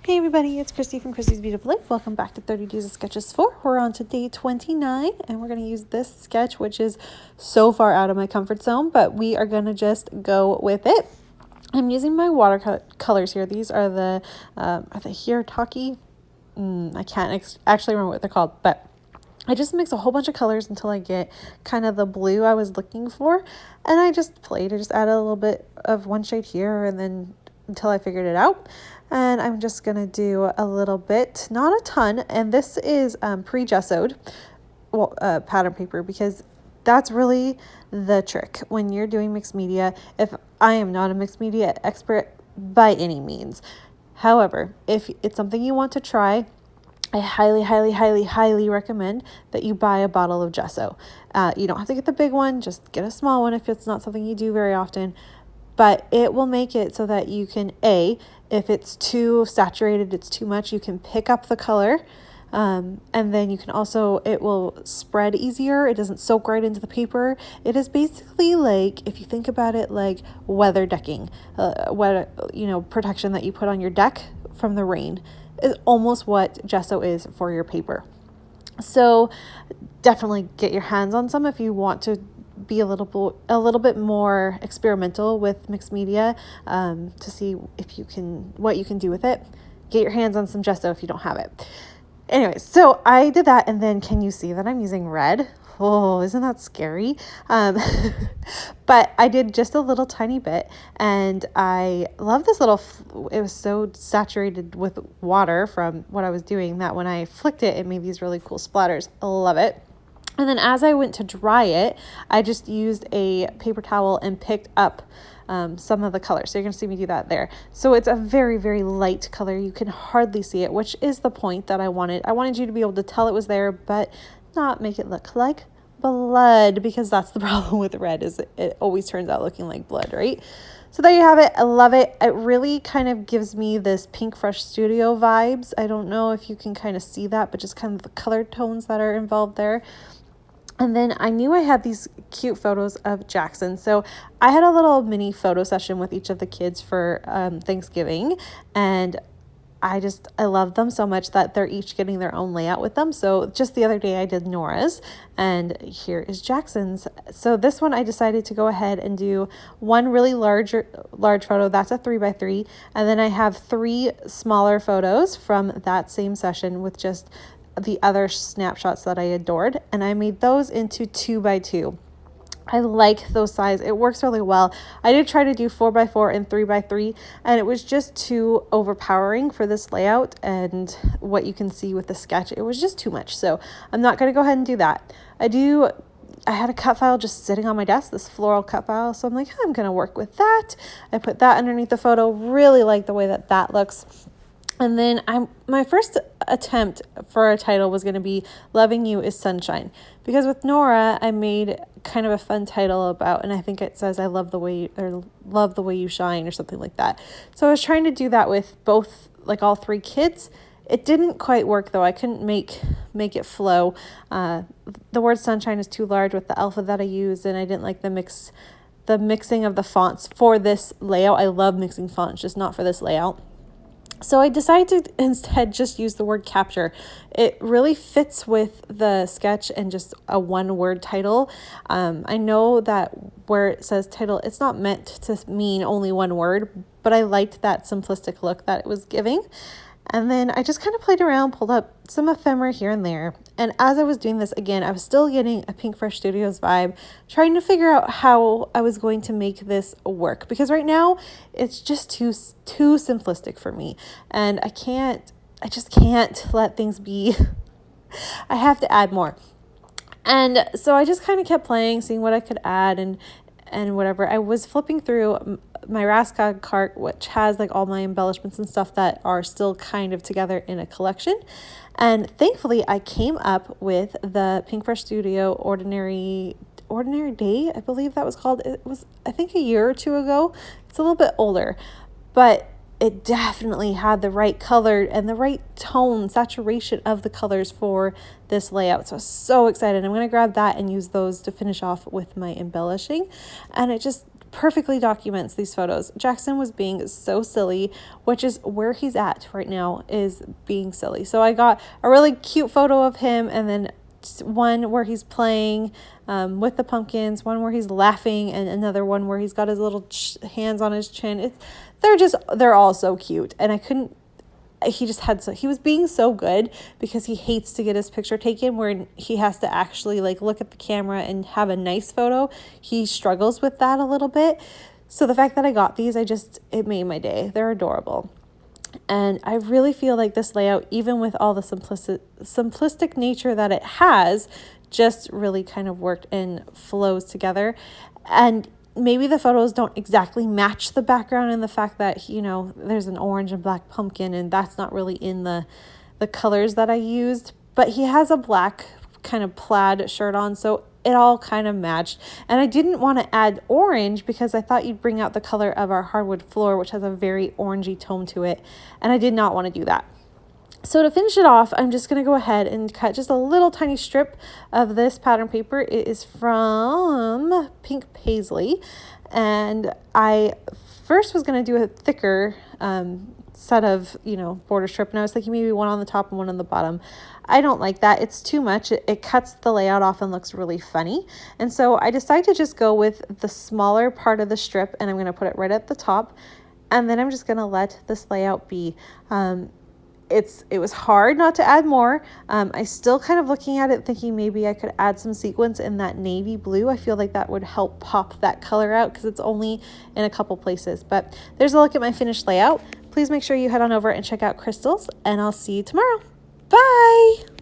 Hey everybody, it's Christy from Christy's Beautiful Life. Welcome back to 30 Days of Sketches 4. We're on to day 29 and we're going to use this sketch, which is so far out of my comfort zone, but we are going to just go with it. I'm using my watercolors here. These are the Hirataki. I can't actually remember what they're called, but I just mix a whole bunch of colors until I get kind of the blue I was looking for. And I just played. I just added a little bit of one shade here and then until I figured it out. And I'm just going to do a little bit, not a ton. And this is pre-gessoed pattern paper because that's really the trick when you're doing mixed media. If I am not a mixed media expert by any means. However, if it's something you want to try, I highly recommend that you buy a bottle of gesso. You don't have to get the big one, just get a small one if it's not something you do very often. But it will make it so that you can, if it's too saturated, it's too much, you can pick up the color. And then you can also, it will spread easier. It doesn't soak right into the paper. It is basically like, if you think about it, like weather decking, protection that you put on your deck from the rain is almost what gesso is for your paper. So definitely get your hands on some if you want to be a little bit more experimental with mixed media, to see what you can do with it. Get your hands on some gesso if you don't have it. Anyways, so I did that, and then can you see that I'm using red? Oh, isn't that scary? But I did just a little tiny bit, and I love this little, it was so saturated with water from what I was doing that when I flicked it, it made these really cool splatters. I love it. And then as I went to dry it, I just used a paper towel and picked up some of the color. So you're going to see me do that there. So it's a very light color. You can hardly see it, which is the point that I wanted. I wanted you to be able to tell it was there, but not make it look like blood, because that's the problem with red, is it always turns out looking like blood, right? So there you have it. I love it. It really kind of gives me this Pink Fresh Studio vibes. I don't know if you can kind of see that, but just kind of the color tones that are involved there. And then I knew I had these cute photos of Jackson. So I had a little mini photo session with each of the kids for Thanksgiving. And I love them so much that they're each getting their own layout with them. So just the other day I did Nora's, and here is Jackson's. So this one I decided to go ahead and do one really large photo. That's a 3x3. And then I have 3 smaller photos from that same session with just the other snapshots that I adored, and I made those into 2x2. I like those size. It works really well. I did try to do 4x4 and 3x3, and it was just too overpowering for this layout and what you can see with the sketch. It was just too much, so I'm not going to go ahead and do that. I had a cut file just sitting on my desk, this floral cut file, so I'm like, I'm going to work with that. I put that underneath the photo. Really like the way that looks. And then my first attempt for a title was going to be Loving You is Sunshine, because with Nora I made kind of a fun title about, and I think it says I love the way you shine or something like that. So I was trying to do that with both, like all 3 kids. It didn't quite work though. I couldn't make it flow. The word sunshine is too large with the alpha that I used, and I didn't like the mixing of the fonts for this layout. I love mixing fonts, just not for this layout. So I decided to instead just use the word capture. It really fits with the sketch and just a 1-word title. I know that where it says title, it's not meant to mean only 1 word, but I liked that simplistic look that it was giving. And then I just kind of played around, pulled up some ephemera here and there. And as I was doing this, again, I was still getting a Pink Fresh Studios vibe, trying to figure out how I was going to make this work. Because right now, it's just too simplistic for me. And I just can't let things be. I have to add more. And so I just kind of kept playing, seeing what I could add and whatever. I was flipping through my Raskog cart, which has like all my embellishments and stuff that are still kind of together in a collection. And thankfully I came up with the Pink Fresh Studio Ordinary Day, I believe that was called. It was, I think, a year or 2 ago. It's a little bit older, but it definitely had the right color and the right tone, saturation of the colors for this layout. So I was so excited. I'm going to grab that and use those to finish off with my embellishing. And it just perfectly documents these photos. Jackson was being so silly, which is where he's at right now, is being silly. So I got a really cute photo of him, and then one where he's playing with the pumpkins, one where he's laughing, and another one where he's got his little hands on his chin. They're all so cute, and he was being so good because he hates to get his picture taken where he has to actually like look at the camera and have a nice photo. He struggles with that a little bit. So the fact that I got these, it made my day. They're adorable. And I really feel like this layout, even with all the simplistic nature that it has, just really kind of worked and flows together. And maybe the photos don't exactly match the background, and the fact that, you know, there's an orange and black pumpkin and that's not really in the colors that I used, but he has a black kind of plaid shirt on, so it all kind of matched. And I didn't want to add orange because I thought you'd bring out the color of our hardwood floor, which has a very orangey tone to it, and I did not want to do that. So to finish it off, I'm just going to go ahead and cut just a little tiny strip of this pattern paper. It is from Pink Paisley, and I first was going to do a thicker set of, you know, border strip, and I was thinking maybe one on the top and one on the bottom. I don't like that. It's too much. It cuts the layout off and looks really funny. And so I decided to just go with the smaller part of the strip, and I'm going to put it right at the top, and then I'm just going to let this layout be. It was hard not to add more. I still kind of looking at it thinking maybe I could add some sequins in that navy blue. I feel like that would help pop that color out because it's only in a couple places. But there's a look at my finished layout. Please make sure you head on over and check out Crystals, and I'll see you tomorrow. Bye!